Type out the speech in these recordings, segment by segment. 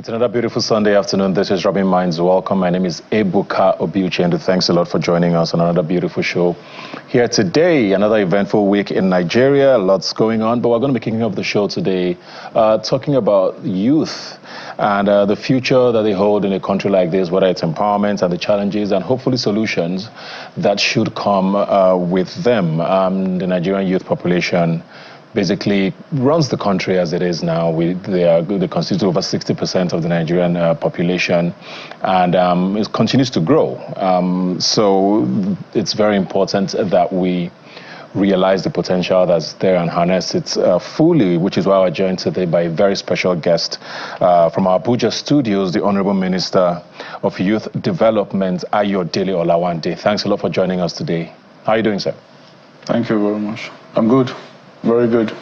It's another beautiful Sunday afternoon. This is Rubbing Minds. Welcome. My name is Ebuka Obiuchendu. Thanks a lot for joining us on another beautiful show here today. Another eventful week in Nigeria. Lots going on, but we're going to be kicking off the show today talking about youth and the future that they hold in a country like this, whether it's empowerment and the challenges and hopefully solutions that should come with them. The Nigerian youth population basically runs the country as it is now. They constitute over 60% of the Nigerian population, and it continues to grow. So it's very important that we realize the potential that's there and harness it fully, which is why we're joined today by a very special guest from our Abuja studios, the Honorable Minister of Youth Development, Ayodele Olawande. Thanks a lot for joining us today. How are you doing, sir? Thank you very much. I'm good. Very good.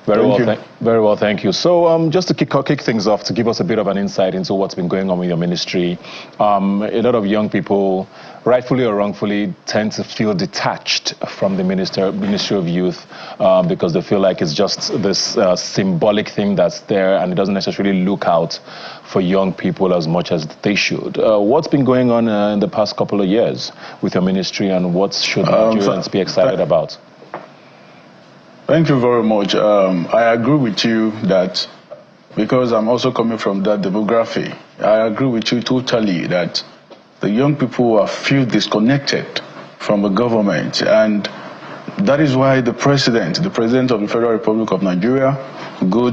Very well, thank you. So just to kick things off, to give us a bit of an insight into what's been going on with your ministry, a lot of young people, rightfully or wrongfully, tend to feel detached from the Ministry of Youth because they feel like it's just this symbolic thing that's there and it doesn't necessarily look out for young people as much as they should. What's been going on in the past couple of years with your ministry, and what should Nigerians be excited about? Thank you very much. I agree with you that, because I'm also coming from that demography, I agree with you totally that the young people feel disconnected from the government, and that is why the president of the Federal Republic of Nigeria go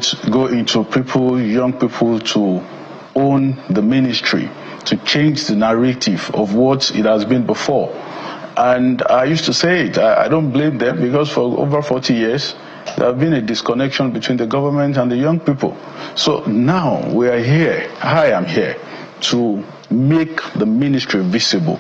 into young people to own the ministry, to change the narrative of what it has been before. And I used to say it, I don't blame them, because for over 40 years, there has been a disconnection between the government and the young people. So now we are here, I am here, to make the ministry visible.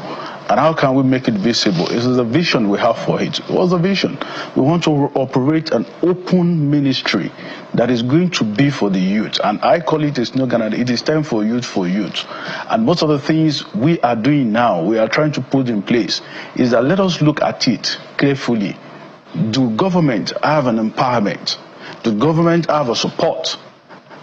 And how can we make it visible? It is a vision we have for it. What's the vision? We want to operate an open ministry that is going to be for the youth. And I call it a slogan, it is time for youth for youth. And most of the things we are doing now, we are trying to put in place, is that let us look at it carefully. Do government have an empowerment? Do government have a support?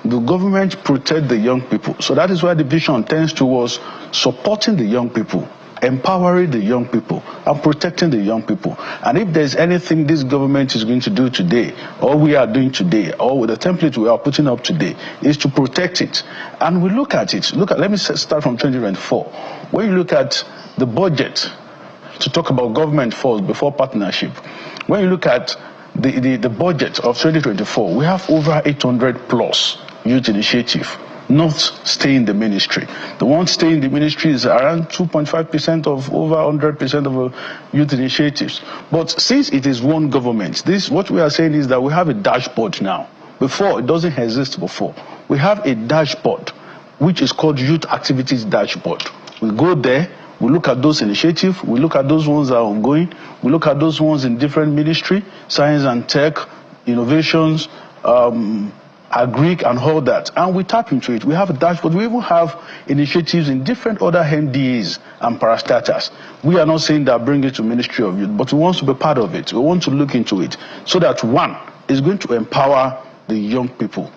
Do government protect the young people? So that is why the vision tends towards supporting the young people, empowering the young people, and protecting the young people. And if there's anything this government is going to do today, or we are doing today, or with the template we are putting up today, is to protect it. And we look at it. Let me start from 2024. When you look at the budget, to talk about government first before partnership, when you look at the budget of 2024, we have over 800 plus youth initiative not stay in the ministry. The ones stay in the ministry is around 2.5% of over 100% of youth initiatives. But since it is one government, what we are saying is that we have a dashboard now. Before, it doesn't exist before. We have a dashboard, which is called Youth Activities Dashboard. We go there, we look at those initiatives, we look at those ones that are ongoing, we look at those ones in different ministry, science and tech, innovations, agric and all that, and we tap into it. We have a dashboard. We even have initiatives in different other MDAs and parastatals. We are not saying that bring it to Ministry of Youth, but we want to be part of it. We want to look into it so that one is going to empower the young people.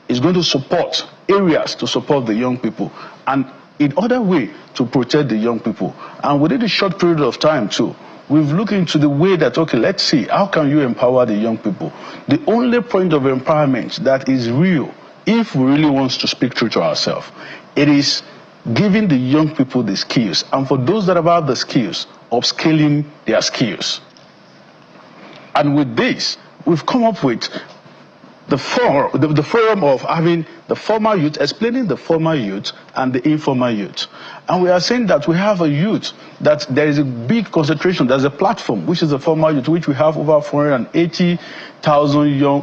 It's going to support areas to support the young people, and in other way to protect the young people. And within a short period of time too, we've looked into the way that, okay, let's see, how can you empower the young people? The only point of empowerment that is real, if we really want to speak true to ourselves, it is giving the young people the skills. And for those that have the skills, upscaling their skills. And with this, we've come up with the forum of having the formal youth, explaining the formal youth and the informal youth. And we are saying that we have a youth, that there is a big concentration, there's a platform, which is the formal youth, which we have over 480,000 young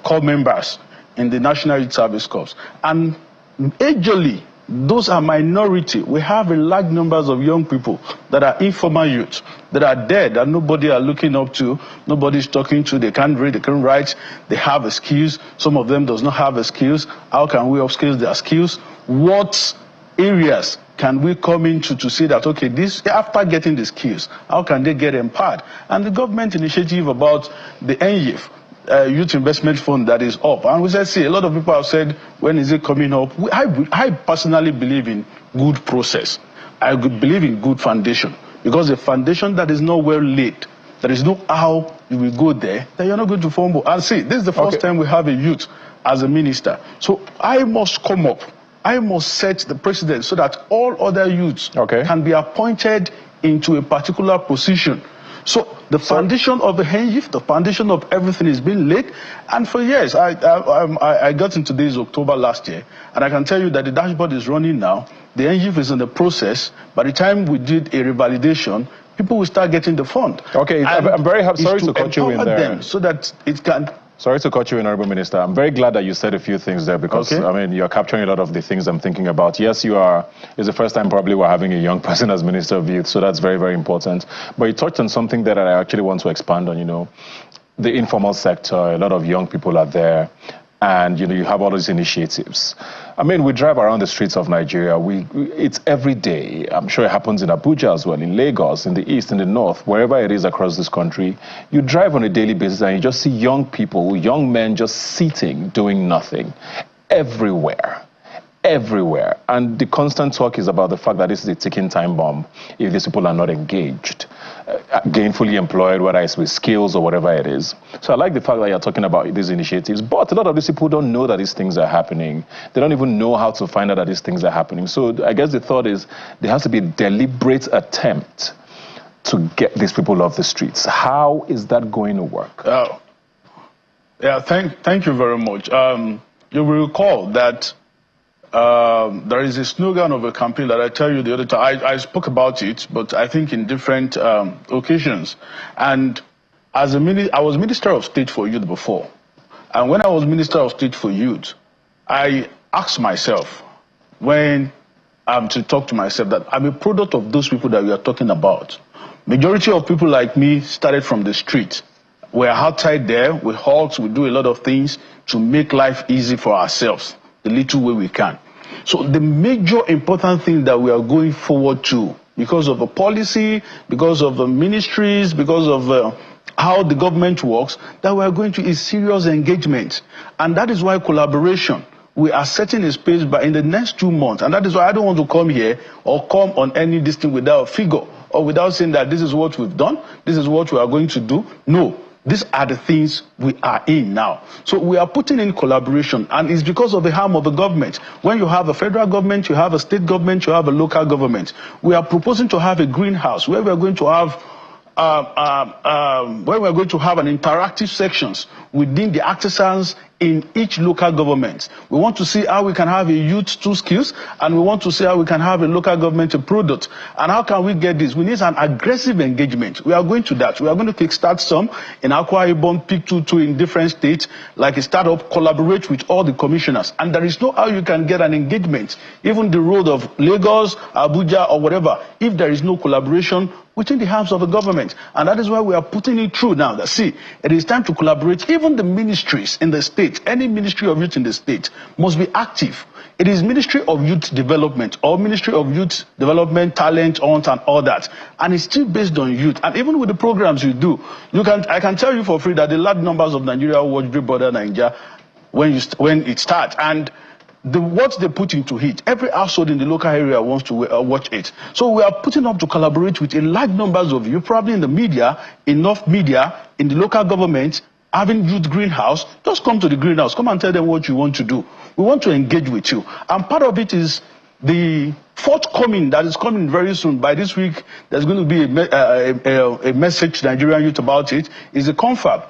core members in the National Youth Service Corps. And majorly, those are minority. We have a large numbers of young people that are informal youth, that are dead, that nobody are looking up to, nobody's talking to, they can't read, they can't write, they have a skills, some of them does not have a skills. How can we upskill their skills? What areas can we come into to see that, okay, this, after getting the skills, how can they get empowered? And the government initiative about the NYIF, youth investment fund that is up. And we said, see, a lot of people have said, when is it coming up? I personally believe in good process. I believe in good foundation, because a foundation that is not well laid, there is no how you will go there, then you're not going to fumble. And see, this is the first time we have a youth as a minister. So I must come up. I must set the precedent so that all other youths can be appointed into a particular position. So the foundation of the handship, the foundation of everything is being laid. And for years, I got into this October last year, and I can tell you that the dashboard is running now. The handship is in the process. By the time we did a revalidation, people will start getting the fund. Okay, I'm very sorry to cut you in there. Them so that it can. Sorry to cut you in, Honorable Minister. I'm very glad that you said a few things there, because, I mean, you're capturing a lot of the things I'm thinking about. Yes, you are. It's the first time probably we're having a young person as Minister of Youth, so that's very, very important. But you touched on something that I actually want to expand on, you know. The informal sector, a lot of young people are there, and, you know, you have all these initiatives. I mean, we drive around the streets of Nigeria. It's every day. I'm sure it happens in Abuja as well, in Lagos, in the east, in the north, wherever it is across this country. You drive on a daily basis and you just see young people, young men just sitting, doing nothing, everywhere. Everywhere. And the constant talk is about the fact that this is a ticking time bomb if these people are not engaged, gainfully employed, whether it's with skills or whatever it is. So I like the fact that you're talking about these initiatives, but a lot of these people don't know that these things are happening. They don't even know how to find out that these things are happening. So I guess the thought is there has to be a deliberate attempt to get these people off the streets. How is that going to work? Yeah, thank you very much. You will recall that there is a slogan of a campaign that I tell you the other time. I spoke about it, but I think in different occasions. And as I was Minister of State for Youth before. And when I was Minister of State for Youth, I asked myself, when I'm to talk to myself, that I'm a product of those people that we are talking about. Majority of people like me started from the street. We're outside there, we halt, we do a lot of things to make life easy for ourselves, the little way we can. So the major important thing that we are going forward to, because of the policy, because of the ministries, because of how the government works, that we are going to is serious engagement. And that is why collaboration, we are setting a space by in the next 2 months. And that is why I don't want to come here or come on any this thing without a figure or without saying that this is what we've done, this is what we are going to do. No. These are the things we are in now. So we are putting in collaboration, and it's because of the arm of the government. When you have a federal government, you have a state government, you have a local government. We are proposing to have a greenhouse where we are going to have an interactive sections within the artisans in each local government. We want to see how we can have a youth 2 skills, and we want to see how we can have a local government a product. And how can we get this? We need an aggressive engagement. We are going to that. We are going to kickstart some in Akwa Ibom, Pick 22 in different states, like a startup, collaborate with all the commissioners. And there is no how you can get an engagement, even the road of Lagos, Abuja, or whatever, if there is no collaboration within the arms of the government. And that is why we are putting it through now. That, see, it is time to collaborate. Even the ministries in the state, any ministry of youth in the state must be active. It is Ministry of Youth Development or Ministry of Youth Development, Talent, and all that. And it's still based on youth. And even with the programs you do, I can tell you for free that the large numbers of Nigeria watch Big Brother Nigeria when it starts. And what they put into it, every household in the local area wants to watch it. So we are putting up to collaborate with a large numbers of you, probably in the media, enough media, in the local government, having youth greenhouse. Just come to the greenhouse, come and tell them what you want to do. We want to engage with you. And part of it is the forthcoming, that is coming very soon. By this week, there's going to be a message to Nigerian youth about it, is a confab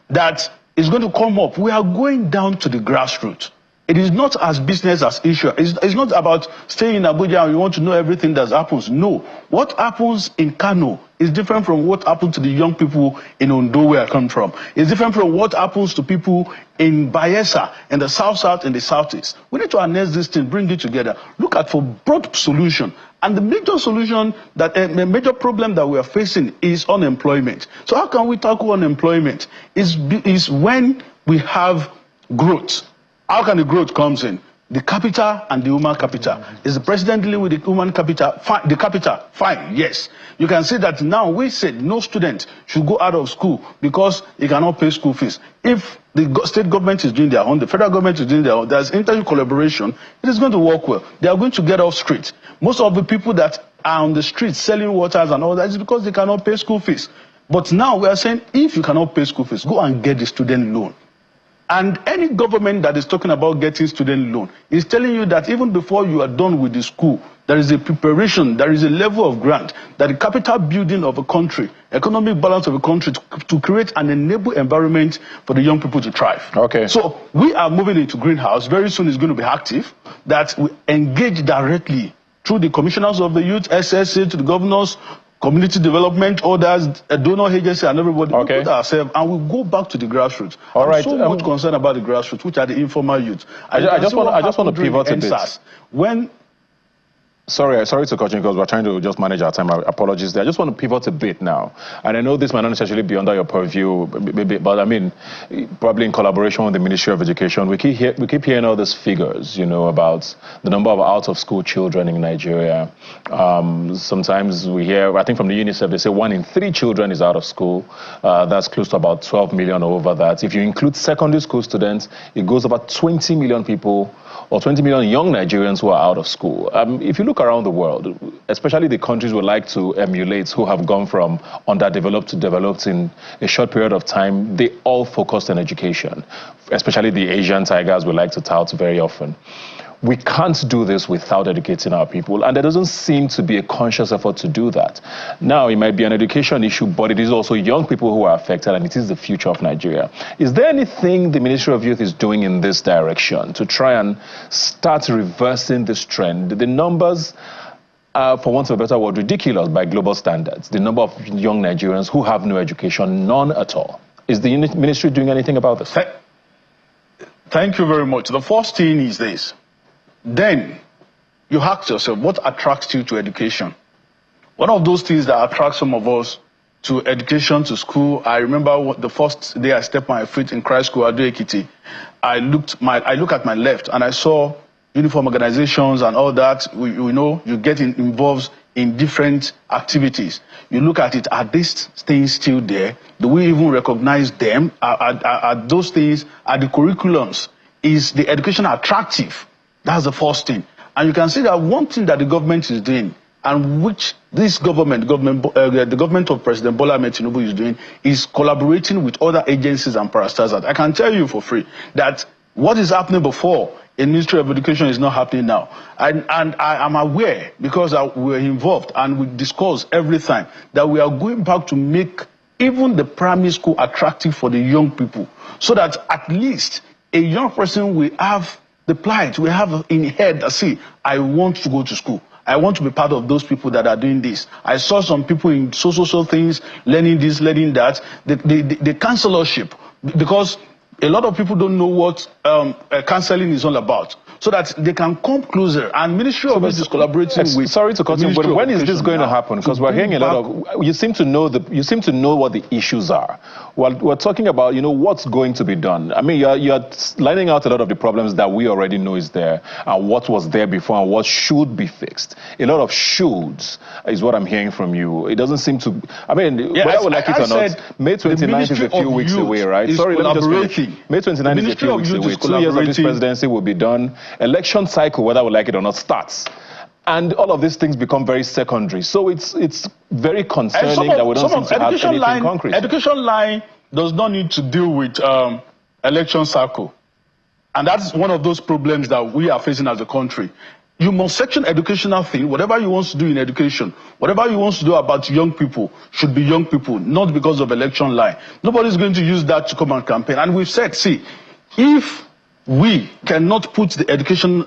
that is going to come up. We are going down to the grassroots. It is not as business as issue. It's not about staying in Abuja and you want to know everything that happens. No. What happens in Kano is different from what happens to the young people in Ondo, where I come from. It's different from what happens to people in Bayelsa, in the south-south, and the southeast. We need to harness this thing, bring it together, look at for broad solution. And the major solution, the major problem that we are facing is unemployment. So how can we tackle unemployment? Is when we have growth. How can the growth comes in? the capital and the human capital. Is the president dealing with the human capital? Fine. The capital, fine, yes. You can see that now we said no student should go out of school because he cannot pay school fees. If the state government is doing their own, the federal government is doing their own, there's internal collaboration, it is going to work well. They are going to get off street. Most of the people that are on the streets selling waters and all that is because they cannot pay school fees. But now we are saying, if you cannot pay school fees, go and get the student loan. And any government that is talking about getting student loan is telling you that even before you are done with the school, there is a preparation, there is a level of grant, that the capital building of a country, economic balance of a country to create an enable environment for the young people to thrive. Okay. So we are moving into greenhouse. Very soon it's going to be active, that we engage directly through the commissioners of the youth, SSA, to the governors, community development, others, donor agency, and everybody. Okay. We put ourselves and we go back to the grassroots. All right. I'm so much concerned about the grassroots, which are the informal youth. I just want to pivot a bit. When Sorry to cut you because we're trying to just manage our time. Apologies there. I just want to pivot a bit now. And I know this might not necessarily be under your purview, but I mean, probably in collaboration with the Ministry of Education, we keep hearing all these figures, you know, about the number of out-of-school children in Nigeria. Sometimes we hear, I think from the UNICEF, they say 1 in 3 children is out of school. That's close to about 12 million or over that. If you include secondary school students, it goes about 20 million people, or 20 million young Nigerians who are out of school. If you look around the world, especially the countries we like to emulate, who have gone from underdeveloped to developed in a short period of time, they all focused on education, especially the Asian tigers we like to tout very often. We can't do this without educating our people, and there doesn't seem to be a conscious effort to do that. Now, it might be an education issue, but it is also young people who are affected, and it is the future of Nigeria. Is there anything the Ministry of Youth is doing in this direction to try and start reversing this trend? The numbers are, for want of a better word, ridiculous by global standards. The number of young Nigerians who have no education, none at all. Is the ministry doing anything about this? Thank you very much. The first thing is this. Then you ask yourself, what attracts you to education? One of those things that attracts some of us to education, to school, I remember the first day I stepped my foot in Christ School, Ado Ekiti. I look at my left and I saw uniform organizations and all that. You know, you get involved in different activities. You look at it, are these things still there? Do we even recognize them? Are those things, are the curriculums, is the education attractive? That's the first thing. And you can see that one thing that the government is doing, and which this the government of President Bola Ahmed Tinubu is doing, is collaborating with other agencies and parastatals. I can tell you for free that what is happening before in Ministry of Education is not happening now. And I am aware, because we're involved and we discuss every time, that we are going back to make even the primary school attractive for the young people, so that at least a young person will have the plight, we have in head that, see, I want to go to school. I want to be part of those people that are doing this. I saw some people in social things, learning this, learning that. The counselorship, because a lot of people don't know what counseling is all about, so that they can come closer. And Ministry of Youth is collaborating with. Sorry to cut you, but when is this going to happen? Because we're hearing a lot of. You seem to know what the issues are. We're talking about, you know, what's going to be done. I mean, you're lining out a lot of the problems that we already know is there, and what was there before, and what should be fixed. A lot of shoulds is what I'm hearing from you. It doesn't seem to. I mean, whether I would like it or not, May 29th is a few weeks away, right? Sorry, let me just finish. May 29th is a few weeks away. 2 years of this presidency will be done. Election cycle, whether we like it or not, starts. And all of these things become very secondary. So it's very concerning that we don't seem to have anything concrete. Education line does not need to deal with election cycle. And that's one of those problems that we are facing as a country. You must section educational thing, whatever you want to do in education, whatever you want to do about young people should be young people, not because of election line. Nobody's going to use that to come and campaign. And we've said, see, if we cannot put the education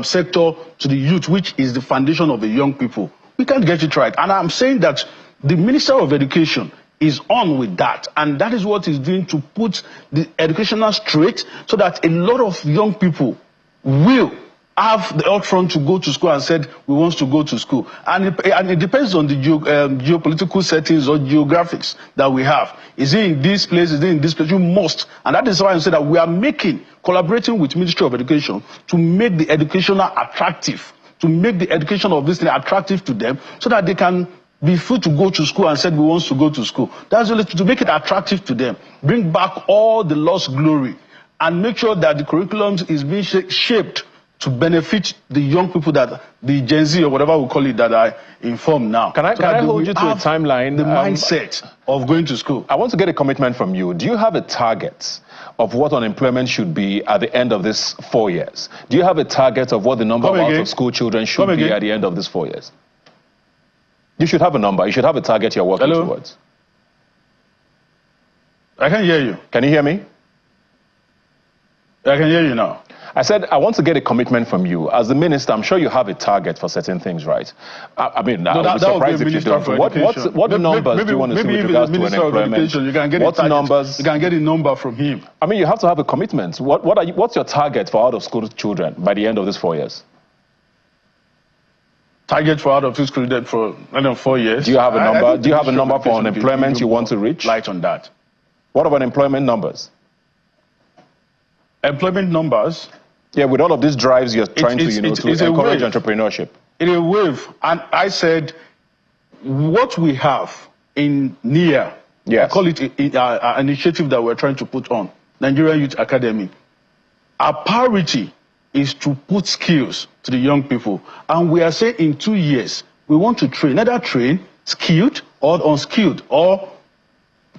sector to the youth, which is the foundation of the young people, we can't get it right. And I'm saying that the Minister of Education is on with that, and that is what he's doing to put the educational straight, so that a lot of young people will have the upfront to go to school and said we want to go to school, and it depends on the geopolitical settings or geographics that we have. Is it in this place? Is it in this place? You must, and that is why I say that we are collaborating with Ministry of Education to make the educational attractive, to make the education of this thing attractive to them, so that they can be free to go to school and said we want to go to school. That's really to make it attractive to them, bring back all the lost glory, and make sure that the curriculum is being shaped to benefit the young people, that the Gen Z or whatever we call it, that are informed now. Can I hold you to a timeline? The mindset of going to school. I want to get a commitment from you. Do you have a target of what unemployment should be at the end of this 4 years? Do you have a target of what the number of out-of-school children should be at the end of this 4 years? You should have a number. You should have a target you're working towards. I can hear you. Can you hear me? I can hear you now. I said, I want to get a commitment from you. As the minister, I'm sure you have a target for certain things, right? I mean, I would be surprised if you don't. What numbers do you want to see with regards to unemployment? You can get what numbers? You can get a number from him. I mean, you have to have a commitment. What's your target for out-of-school children by the end of this 4 years? Target for out-of-school children for 4 years? Do you have a number? Do you have a number for unemployment you want to reach? Light on that. What about employment numbers? Employment numbers? Yeah, with all of these drives, you're trying to encourage entrepreneurship. In a wave, and I said, what we have in NIA, I call it an initiative that we're trying to put on, Nigerian Youth Academy. Our priority is to put skills to the young people. And we are saying in 2 years, we want to train, either train skilled or unskilled, or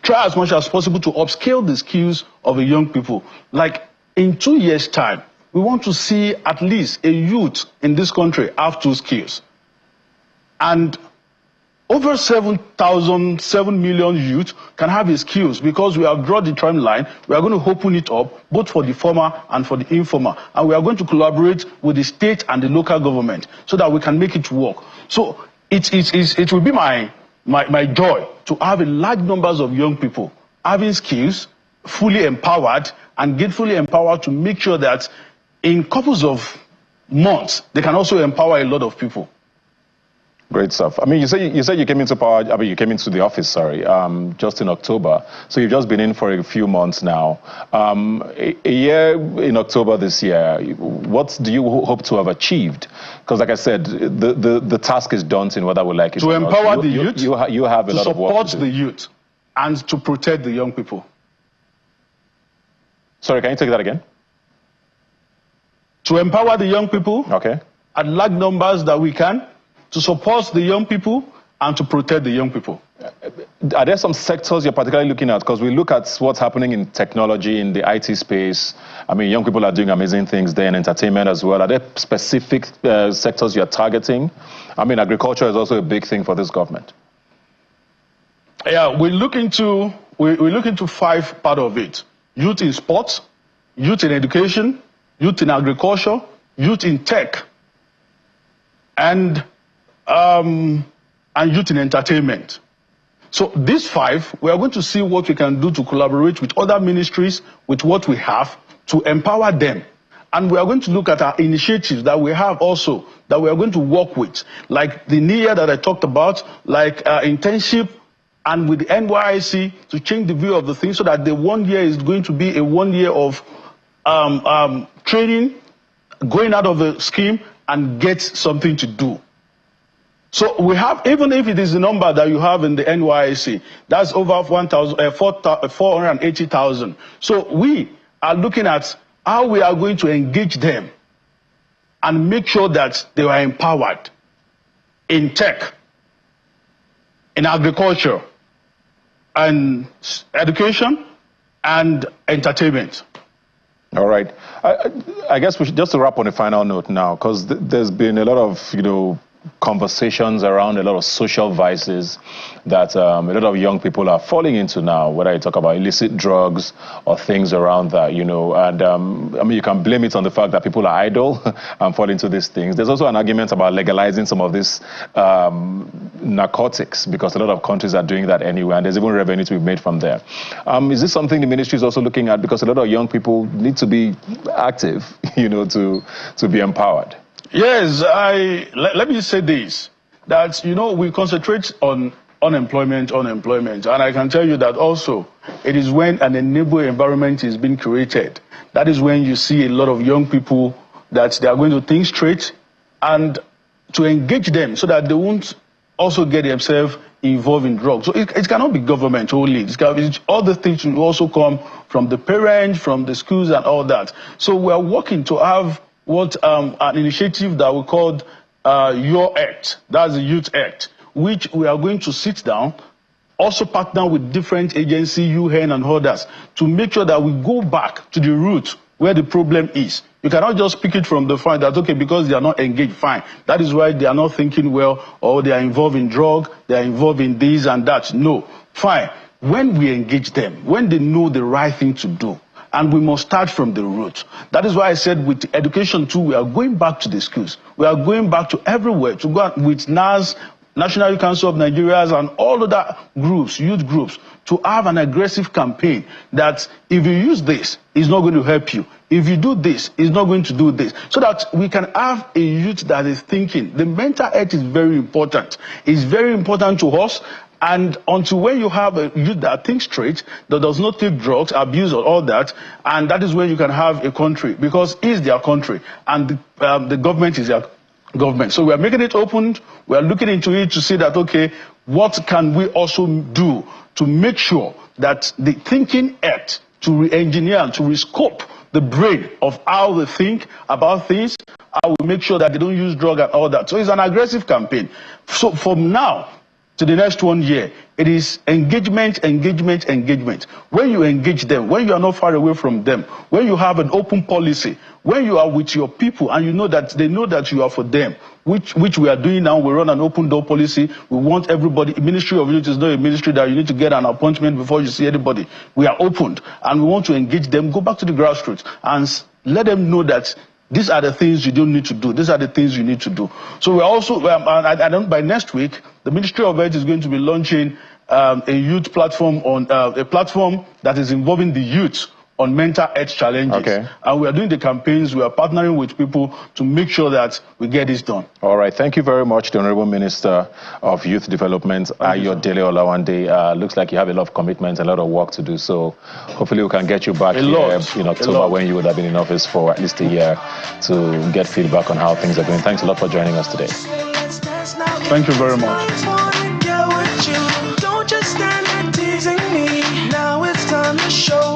try as much as possible to upscale the skills of the young people. Like in 2 years' time, we want to see at least a youth in this country have 2 skills. And over 7 million youth can have the skills, because we have drawn the timeline. We are going to open it up both for the formal and for the informal. And we are going to collaborate with the state and the local government so that we can make it work. So it will be my joy to have a large numbers of young people having skills, fully empowered, and get fully empowered to make sure that in couples of months, they can also empower a lot of people. Great stuff. I mean, you said you came into power. I mean, you came into the office, sorry, just in October. So you've just been in for a few months now. A year in October this year, what do you hope to have achieved? Because, like I said, the task is daunting, whether we like it or not. To empower the youth, you have a lot of work to do. To support the youth, and to protect the young people. Sorry, can you take that again? To empower the young people, at large numbers that we can, to support the young people, and to protect the young people. Are there some sectors you're particularly looking at? Because we look at what's happening in technology, in the IT space. I mean, young people are doing amazing things there, in entertainment as well. Are there specific sectors you're targeting? I mean, agriculture is also a big thing for this government. Yeah, we look into 5 parts of it: youth in sports, youth in education, youth in agriculture, youth in tech, and youth in entertainment. So these 5, we are going to see what we can do to collaborate with other ministries, with what we have, to empower them. And we are going to look at our initiatives that we have also, that we are going to work with, like the NIA that I talked about, like internship, and with the NYSC, to change the view of the thing, so that the 1 year is going to be a 1 year of training, going out of the scheme, and get something to do. So we have, even if it is the number that you have in the NYSC, that's over 480,000. So we are looking at how we are going to engage them and make sure that they are empowered in tech, in agriculture, and education, and entertainment. All right. I guess we should just wrap on a final note now, because there's been a lot of, conversations around a lot of social vices that a lot of young people are falling into now, whether you talk about illicit drugs or things around that, you know. And I mean, you can blame it on the fact that people are idle and fall into these things. There's also an argument about legalizing some of these narcotics, because a lot of countries are doing that anyway, and there's even revenue to be made from there. Is this something the ministry is also looking at? Because a lot of young people need to be active, you know, to be empowered. Yes, let me say this, that, you know, we concentrate on unemployment, and I can tell you that also it is when an enabling environment is being created, that is when you see a lot of young people that they are going to think straight and to engage them so that they won't also get themselves involved in drugs. So it cannot be government only. All the things will also come from the parents, from the schools and all that. So we are working to have an initiative that we called Your Act, that's the Youth Act, which we are going to sit down, also partner with different agencies, UN and others, to make sure that we go back to the root where the problem is. You cannot just pick it from the fact that, okay, because they are not engaged, fine. That is why they are not thinking well, or they are involved in drug, they are involved in this and that. No, fine. When we engage them, when they know the right thing to do, and we must start from the root. That is why I said with education too, we are going back to the schools. We are going back to everywhere, to go out with NAS, National Youth Council of Nigeria, and all other groups, youth groups, to have an aggressive campaign that if you use this, it's not going to help you. If you do this, it's not going to do this. So that we can have a youth that is thinking. The mental health is very important. It's very important to us. And until when you have a youth that thinks straight, that does not take drugs, abuse, or all that, and that is when you can have a country, because it's their country, and the government is their government. So we are making it open. We are looking into it to see that, okay, what can we also do to make sure that the thinking act, to re-engineer and to rescope the brain of how they think about things, how we make sure that they don't use drugs and all that. So it's an aggressive campaign. So from now to the next 1 year, it is engagement, engagement, engagement. When you engage them, when you are not far away from them, when you have an open policy, when you are with your people and you know that they know that you are for them, which we are doing now. We run an open door policy. We want everybody. Ministry of Youth is not a ministry that you need to get an appointment before you see anybody. We are opened and we want to engage them. Go back to the grassroots and let them know that these are the things you don't need to do. These are the things you need to do. So we're also, by next week, the Ministry of Health is going to be launching a youth platform, on a platform that is involving the youth on mental health challenges. Okay. And we are doing the campaigns. We are partnering with people to make sure that we get this done. All right. Thank you very much, the Honorable Minister of Youth Development, Ayodele Olawande. Looks like you have a lot of commitments, a lot of work to do. So hopefully we can get you back here in October, when you would have been in office for at least a year, to get feedback on how things are going. Thanks a lot for joining us today. Thank you very much. Don't just stand there teasing me. Now it's time to show